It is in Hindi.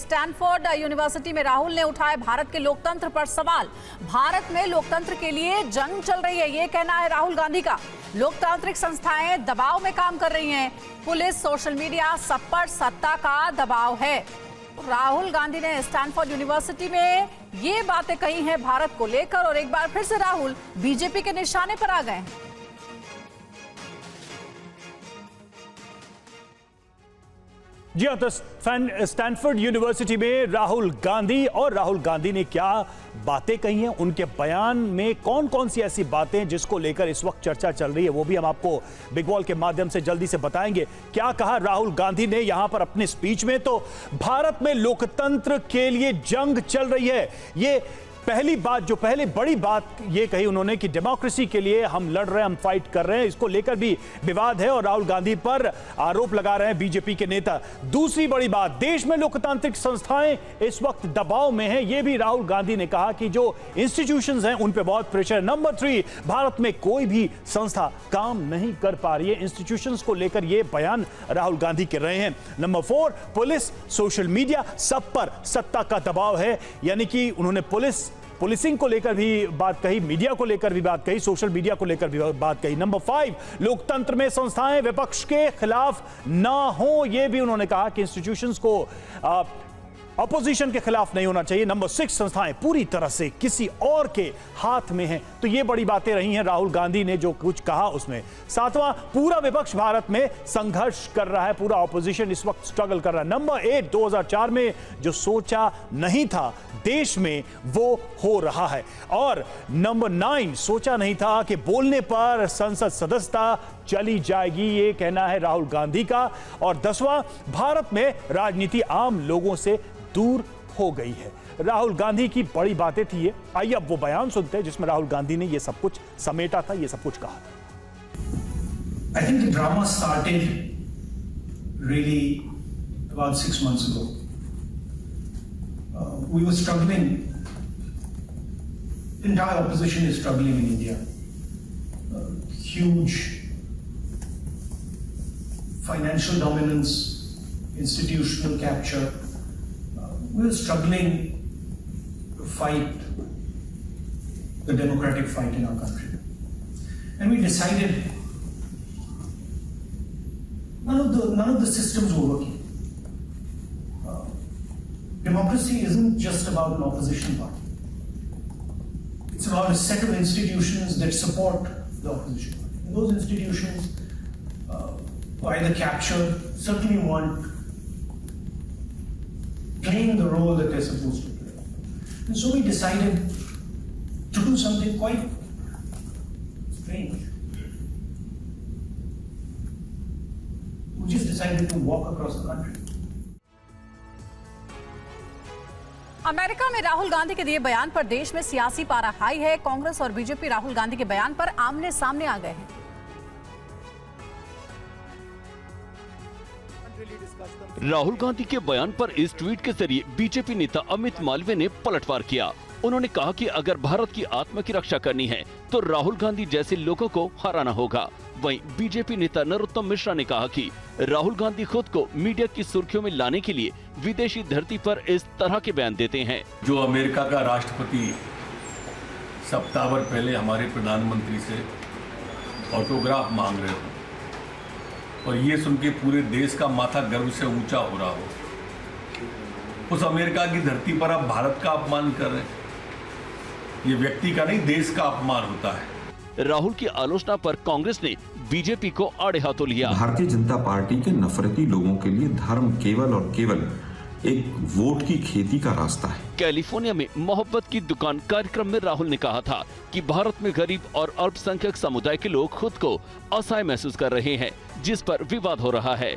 स्टैनफोर्ड यूनिवर्सिटी में राहुल ने उठाए भारत के लोकतंत्र पर सवाल। भारत में लोकतंत्र के लिए जंग चल रही है, ये कहना है राहुल गांधी का। लोकतांत्रिक संस्थाएं दबाव में काम कर रही हैं, पुलिस, सोशल मीडिया, सब पर सत्ता का दबाव है। राहुल गांधी ने स्टैनफोर्ड यूनिवर्सिटी में ये बातें कही हैं भारत को लेकर, और एक बार फिर से राहुल बीजेपी के निशाने पर आ गए। जी हाँ, तो स्टैनफोर्ड यूनिवर्सिटी में राहुल गांधी ने क्या बातें कही हैं, उनके बयान में कौन कौन सी ऐसी बातें जिसको लेकर इस वक्त चर्चा चल रही है, वो भी हम आपको बिग बॉल के माध्यम से जल्दी से बताएंगे। क्या कहा राहुल गांधी ने यहां पर अपने स्पीच में? तो भारत में लोकतंत्र के लिए जंग चल रही है, ये पहली बड़ी बात ये कही उन्होंने कि डेमोक्रेसी के लिए हम लड़ रहे हैं, हम फाइट कर रहे हैं। इसको लेकर भी विवाद है और राहुल गांधी पर आरोप लगा रहे हैं बीजेपी के नेता। दूसरी बड़ी बात, देश में लोकतांत्रिक संस्थाएं इस वक्त दबाव में हैं, ये भी राहुल गांधी ने कहा कि जो इंस्टीट्यूशंस हैं उन पे बहुत प्रेशर। नंबर 3, भारत में कोई भी संस्था काम नहीं कर पा रही है, इंस्टीट्यूशंस को लेकर ये बयान राहुल गांधी कर रहे हैं। नंबर 4, पुलिस, सोशल मीडिया, सब पर सत्ता का दबाव है, यानी कि उन्होंने पुलिसिंग को लेकर भी बात कही, मीडिया को लेकर भी बात कही, सोशल मीडिया को लेकर भी बात कही। नंबर 5, लोकतंत्र में संस्थाएं विपक्ष के खिलाफ ना हो, यह भी उन्होंने कहा कि इंस्टीट्यूशंस को अपोजिशन के खिलाफ नहीं होना चाहिए। नंबर 6, संस्थाएं पूरी तरह से किसी और के हाथ में हैं। तो ये बड़ी बातें रही हैं राहुल गांधी ने जो कुछ कहा उसमें। 7वां, पूरा विपक्ष भारत में संघर्ष कर रहा है, पूरा ऑपोजिशन इस वक्त स्ट्रगल कर रहा है। नंबर 8, 2004 में जो सोचा नहीं था देश में वो हो रहा है। और नंबर 9, सोचा नहीं था कि बोलने पर संसद सदस्यता चली जाएगी, ये कहना है राहुल गांधी का। और 10वां, भारत में राजनीति आम लोगों से दूर हो गई है। राहुल गांधी की बड़ी बातें थी ये। आइए अब वो बयान सुनते हैं जिसमें राहुल गांधी ने ये सब कुछ समेटा था, ये सब कुछ कहा था। I think the drama started really about 6 months ago. We were struggling. The entire opposition is struggling in India. Huge financial dominance, institutional capture. We were struggling to fight the democratic fight in our country. And we decided none of the systems were working. Democracy isn't just about an opposition party. It's about a set of institutions that support the opposition party. And those institutions, by the capture, certainly want playing the role that they're supposed to play. And so we decided to do something quite strange. We just decided to walk across the country. America में राहुल गांधी के दिए बयान पर देश में सियासी पारा हाई है। कांग्रेस और बीजेपी राहुल गांधी के बयान पर आमने सामने आ गए हैं। राहुल गांधी के बयान पर इस ट्वीट के जरिए बीजेपी नेता अमित मालवीय ने पलटवार किया। उन्होंने कहा कि अगर भारत की आत्मा की रक्षा करनी है तो राहुल गांधी जैसे लोगों को हराना होगा। वहीं बीजेपी नेता नरोत्तम मिश्रा ने कहा कि राहुल गांधी खुद को मीडिया की सुर्खियों में लाने के लिए विदेशी धरती पर इस तरह के बयान देते हैं। जो अमेरिका का राष्ट्रपति सप्ताह भर पहले हमारे प्रधानमंत्री से ऑटोग्राफ मांग रहे हो और ये सुन के पूरे देश का माथा गर्व से ऊंचा हो रहा हो, उस अमेरिका की धरती पर आप भारत का अपमान कर रहे हैं। ये व्यक्ति का नहीं, देश का अपमान होता है। राहुल की आलोचना पर कांग्रेस ने बीजेपी को आड़े हाथों लिया। भारतीय जनता पार्टी के नफरती लोगों के लिए धर्म केवल और केवल एक वोट की खेती का रास्ता है। कैलिफोर्निया में मोहब्बत की दुकान कार्यक्रम में राहुल ने कहा था कि भारत में गरीब और अल्पसंख्यक समुदाय के लोग खुद को असहाय महसूस कर रहे हैं, जिस पर विवाद हो रहा है।